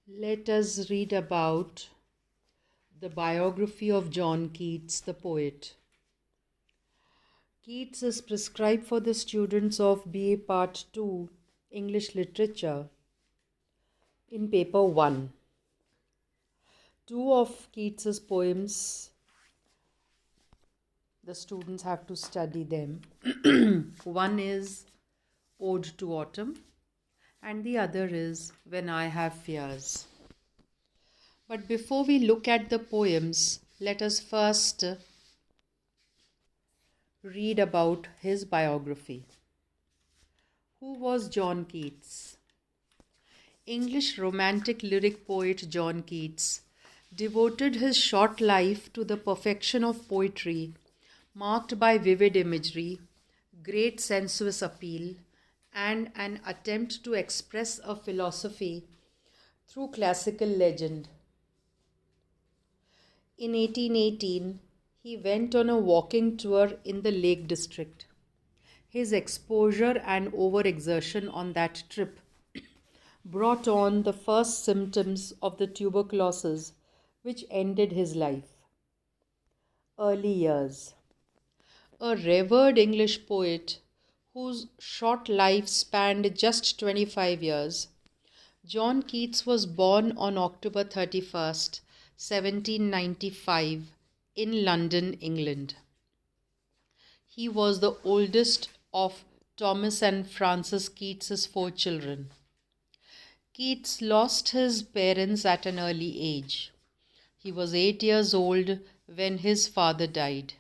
Let us read about the biography of John Keats, the poet. Keats is prescribed for the students of BA Part 2, English Literature, in Paper 1. Two of Keats's poems, the students have to study them. One is Ode to Autumn, and the other is When I Have Fears. But before we look at the poems, let us first read about his biography. Who was John Keats? English romantic lyric poet John Keats devoted his short life to the perfection of poetry, marked by vivid imagery, great sensuous appeal, and an attempt to express a philosophy through classical legend. In 1818, he went on a walking tour in the Lake District. His exposure and overexertion on that trip brought on the first symptoms of the tuberculosis which ended his life. Early years. A revered English poet whose short life spanned just 25 years, John Keats was born on October 31st, 1795, in London, England. He was the oldest of Thomas and Frances Keats's 4 children. Keats lost his parents at an early age. He was 8 years old when his father died.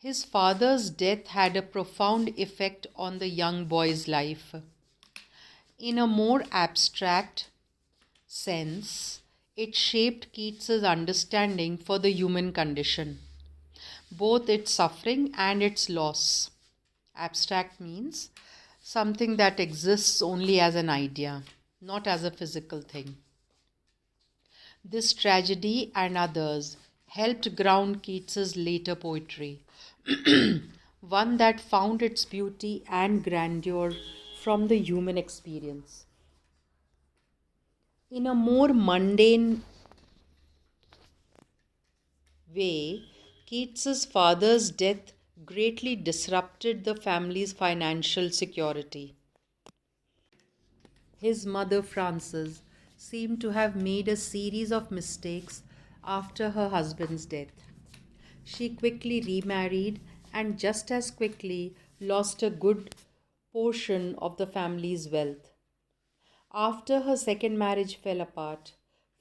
His father's death had a profound effect on the young boy's life. In a more abstract sense, it shaped Keats's understanding for the human condition, both its suffering and its loss. Abstract means something that exists only as an idea, not as a physical thing. This tragedy and others helped ground Keats's later poetry, one that found its beauty and grandeur from the human experience. In a more mundane way, Keats's father's death greatly disrupted the family's financial security. His mother, Frances, seemed to have made a series of mistakes after her husband's death. She quickly remarried and just as quickly lost a good portion of the family's wealth. After her second marriage fell apart,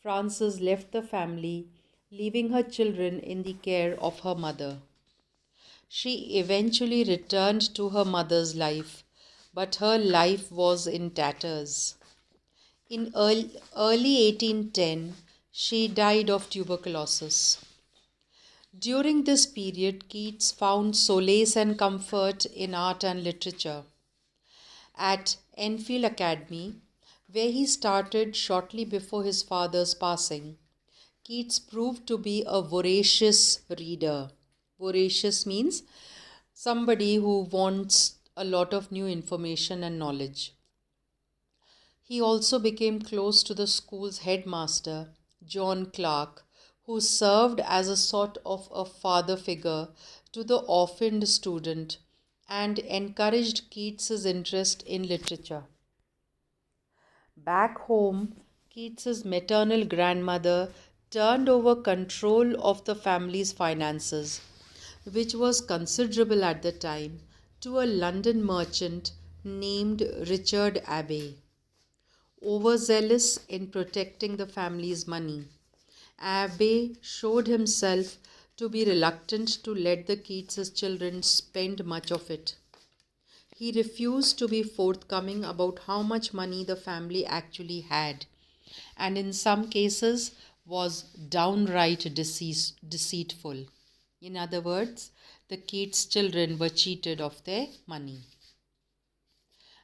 Frances left the family, leaving her children in the care of her mother. She eventually returned to her mother's life, but her life was in tatters. In early 1810, she died of tuberculosis. During this period, Keats found solace and comfort in art and literature. At Enfield Academy, where he started shortly before his father's passing, Keats proved to be a voracious reader. Voracious means somebody who wants a lot of new information and knowledge. He also became close to the school's headmaster, John Clark, who served as a sort of a father figure to the orphaned student and encouraged Keats's interest in literature. Back home, Keats's maternal grandmother turned over control of the family's finances, which was considerable at the time, to a London merchant named Richard Abbey. Overzealous in protecting the family's money, Abbey showed himself to be reluctant to let the Keats' children spend much of it. He refused to be forthcoming about how much money the family actually had, and in some cases was downright deceitful. In other words, the Keats children were cheated of their money.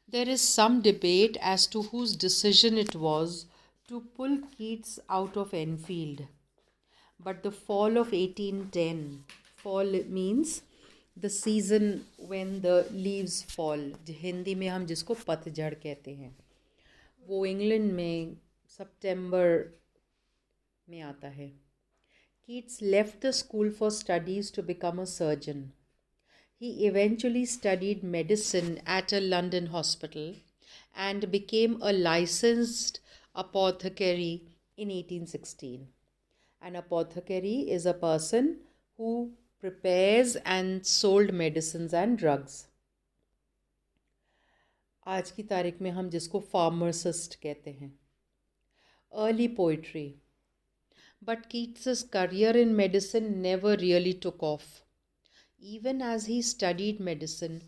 There is some debate as to whose decision it was to pull Keats out of Enfield. But the fall of 1810, fall means the season when the leaves fall, Hindi में हम जिसको पतझड़ कहते हैं, वो England में सितंबर में आता है. Keats left the school for studies to become a surgeon. He eventually studied medicine at a London hospital and became a licensed apothecary in 1816. An apothecary is a person who prepares and sold medicines and drugs. आज की तारीख में हम जिसको pharmacist कहते हैं. Early poetry. But Keats's career in medicine never really took off. Even as he studied medicine,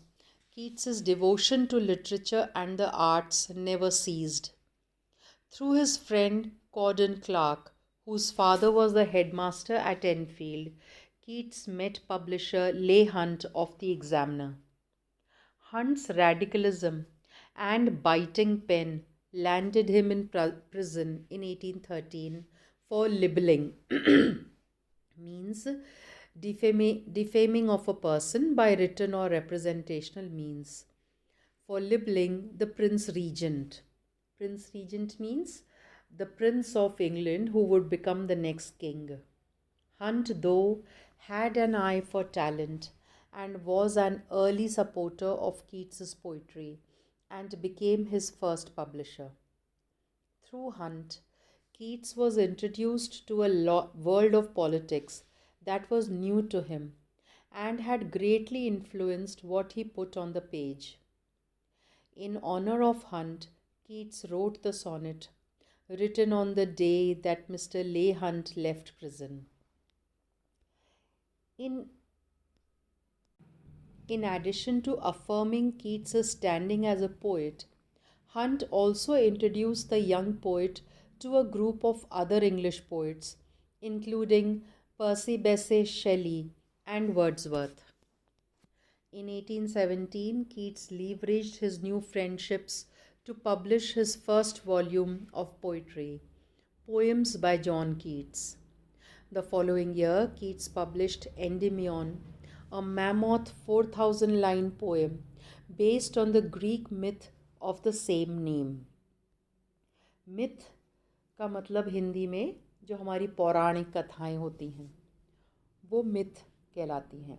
Keats's devotion to literature and the arts never ceased. Through his friend Cordon Clark, whose father was the headmaster at Enfield, Keats met publisher Leigh Hunt of the Examiner. Hunt's radicalism and biting pen landed him in prison in 1813 for libeling, means defaming of a person by written or representational means. For libeling the Prince Regent. Prince Regent means the Prince of England who would become the next king. Hunt, though, had an eye for talent and was an early supporter of Keats's poetry and became his first publisher. Through Hunt, Keats was introduced to a world of politics that was new to him and had greatly influenced what he put on the page. In honor of Hunt, Keats wrote the sonnet, written on the day that Mr. Leigh Hunt left prison. In addition to affirming Keats's standing as a poet, Hunt also introduced the young poet to a group of other English poets, including Percy Bysshe Shelley and Wordsworth. In 1817, Keats leveraged his new friendships to publish his first volume of poetry, Poems by John Keats. The following year, Keats published Endymion, a mammoth 4,000-line poem based on the Greek myth of the same name. Myth का मतलब हिंदी में जो हमारी पौराणिक कथाएं होती हैं वो myth कहलाती हैं.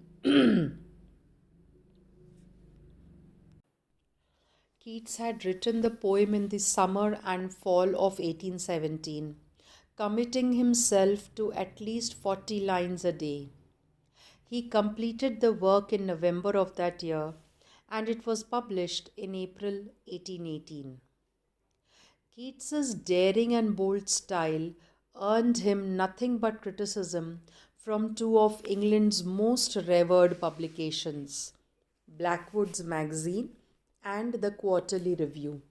Keats had written the poem in the summer and fall of 1817, committing himself to at least 40 lines a day. He completed the work in November of that year, and it was published in April 1818. Keats's daring and bold style earned him nothing but criticism from two of England's most revered publications, Blackwood's Magazine and the Quarterly Review.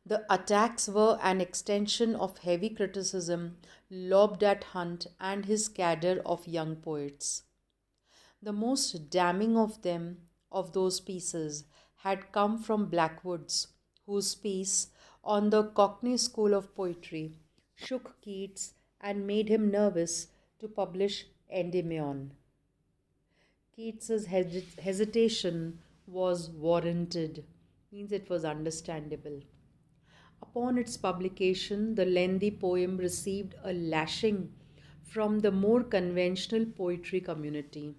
The attacks were an extension of heavy criticism lobbed at Hunt and his cadre of young poets. The most damning of those pieces, had come from Blackwood's, whose piece on the Cockney School of Poetry shook Keats and made him nervous to publish Endymion. Keats's hesitation was warranted, means it was understandable. Upon its publication, the lengthy poem received a lashing from the more conventional poetry community.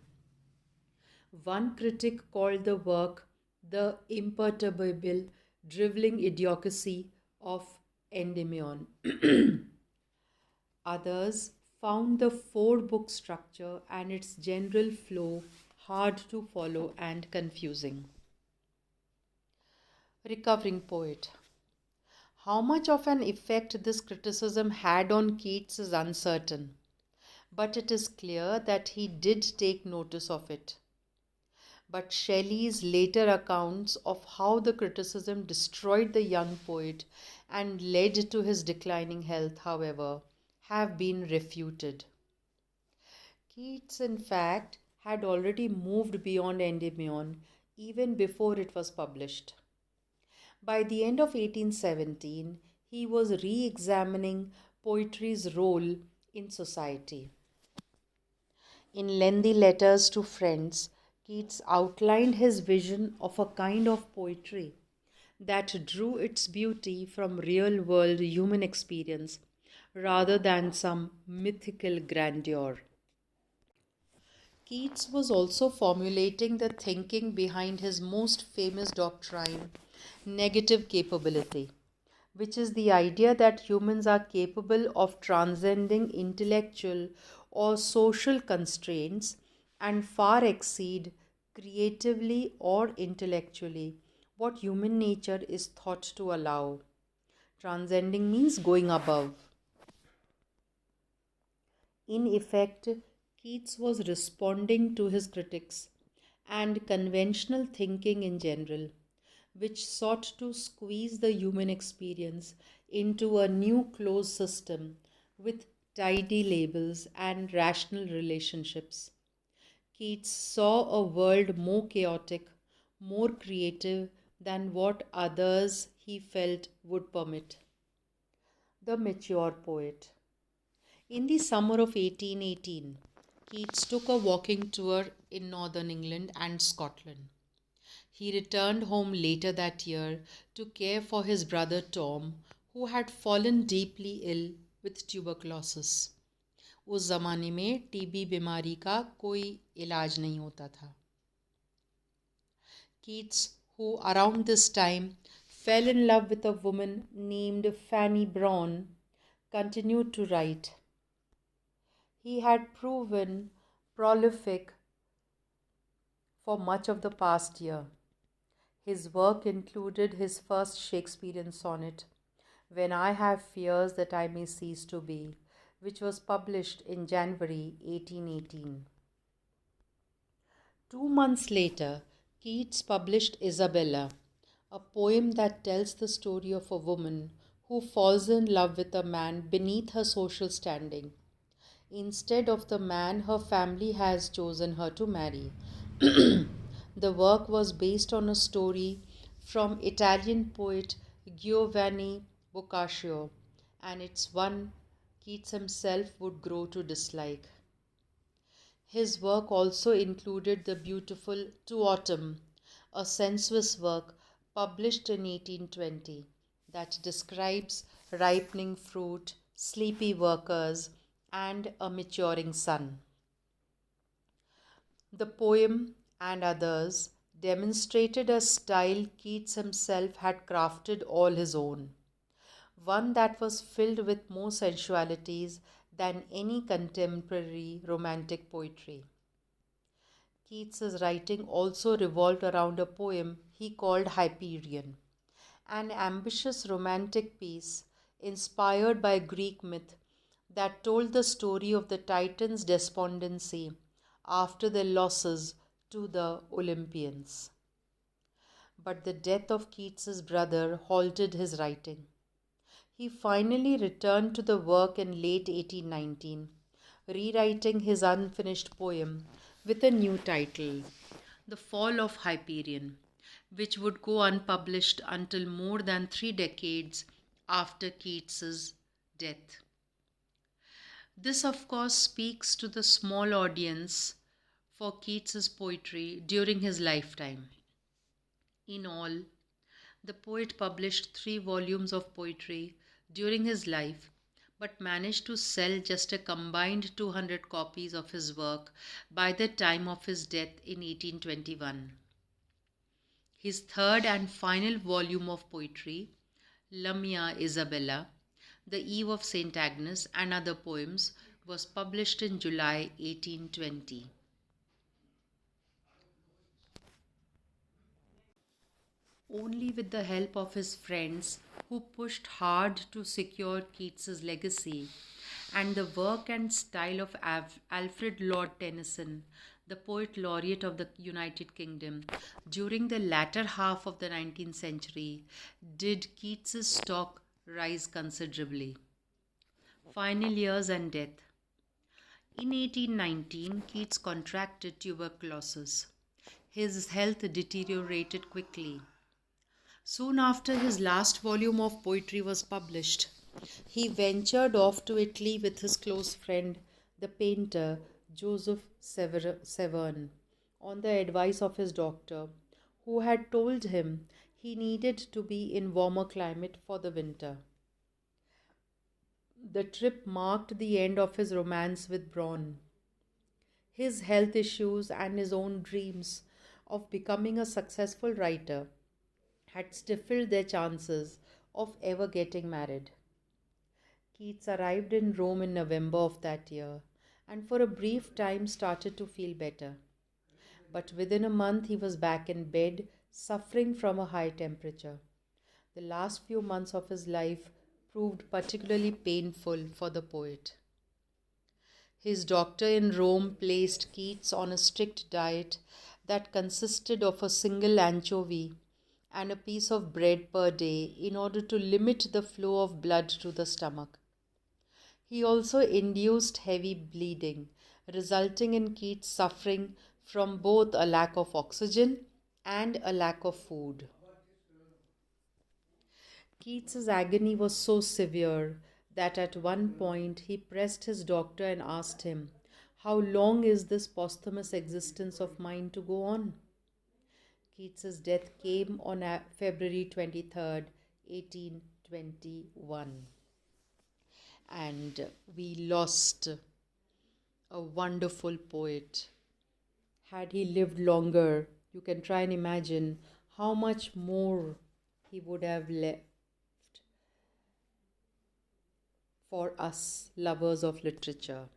One critic called the work the imperturbable, drivelling idiocy of Endymion. Others found the four-book structure and its general flow hard to follow and confusing. Recovering poet. How much of an effect this criticism had on Keats is uncertain, but it is clear that he did take notice of it. But Shelley's later accounts of how the criticism destroyed the young poet and led to his declining health, however, have been refuted. Keats, in fact, had already moved beyond Endymion even before it was published. By the end of 1817, he was re-examining poetry's role in society. In lengthy letters to friends, Keats outlined his vision of a kind of poetry that drew its beauty from real world human experience rather than some mythical grandeur. Keats was also formulating the thinking behind his most famous doctrine, negative capability, which is the idea that humans are capable of transcending intellectual or social constraints and far exceed creatively or intellectually what human nature is thought to allow. Transcending means going above. In effect, Keats was responding to his critics and conventional thinking in general, which sought to squeeze the human experience into a new closed system with tidy labels and rational relationships. Keats saw a world more chaotic, more creative than what others he felt would permit. The mature poet. In the summer of 1818, Keats took a walking tour in northern England and Scotland. He returned home later that year to care for his brother Tom, who had fallen deeply ill with tuberculosis. उस ज़माने में TB बीमारी का कोई इलाज नहीं होता था. Keats, who around this time fell in love with a woman named Fanny Brawne, continued to write. He had proven prolific for much of the past year. His work included his first Shakespearean sonnet, When I Have Fears That I May Cease to Be, which was published in January 1818. 2 months later, Keats published Isabella, a poem that tells the story of a woman who falls in love with a man beneath her social standing, instead of the man her family has chosen her to marry. The work was based on a story from Italian poet Giovanni Boccaccio, and it's one Keats himself would grow to dislike. His work also included the beautiful To Autumn, a sensuous work published in 1820 that describes ripening fruit, sleepy workers, and a maturing sun. The poem and others demonstrated a style Keats himself had crafted all his own, one that was filled with more sensualities than any contemporary romantic poetry. Keats's writing also revolved around a poem he called Hyperion, an ambitious romantic piece inspired by Greek myth that told the story of the Titans' despondency after their losses to the Olympians. But the death of Keats's brother halted his writing. He finally returned to the work in late 1819, rewriting his unfinished poem with a new title, The Fall of Hyperion, which would go unpublished until more than 3 decades after Keats's death. This, of course, speaks to the small audience for Keats's poetry during his lifetime. In all, the poet published 3 volumes of poetry during his life, but managed to sell just a combined 200 copies of his work by the time of his death in 1821. His third and final volume of poetry, La Mia Isabella, The Eve of St. Agnes and Other Poems, was published in July 1820. Only with the help of his friends, who pushed hard to secure Keats's legacy, and the work and style of Alfred Lord Tennyson, the poet laureate of the United Kingdom, during the latter half of the 19th century, did Keats's stock rise considerably. Final years and death. In 1819, Keats contracted tuberculosis. His health deteriorated quickly. Soon after his last volume of poetry was published, he ventured off to Italy with his close friend, the painter Joseph Severn, on the advice of his doctor, who had told him He needed to be in warmer climate for the winter. The trip marked the end of his romance with Braun. His health issues and his own dreams of becoming a successful writer had stifled their chances of ever getting married. Keats arrived in Rome in November of that year and for a brief time started to feel better. But within a month he was back in bed, suffering from a high temperature. The last few months of his life proved particularly painful for the poet. His doctor in Rome placed Keats on a strict diet that consisted of a single anchovy and a piece of bread per day in order to limit the flow of blood to the stomach. He also induced heavy bleeding, resulting in Keats suffering from both a lack of oxygen and a lack of food. Keats's agony was so severe that at one point he pressed his doctor and asked him, "How long is this posthumous existence of mine to go on?" Keats's death came on February 23rd, 1821. And we lost a wonderful poet. Had he lived longer, you can try and imagine how much more he would have left for us lovers of literature.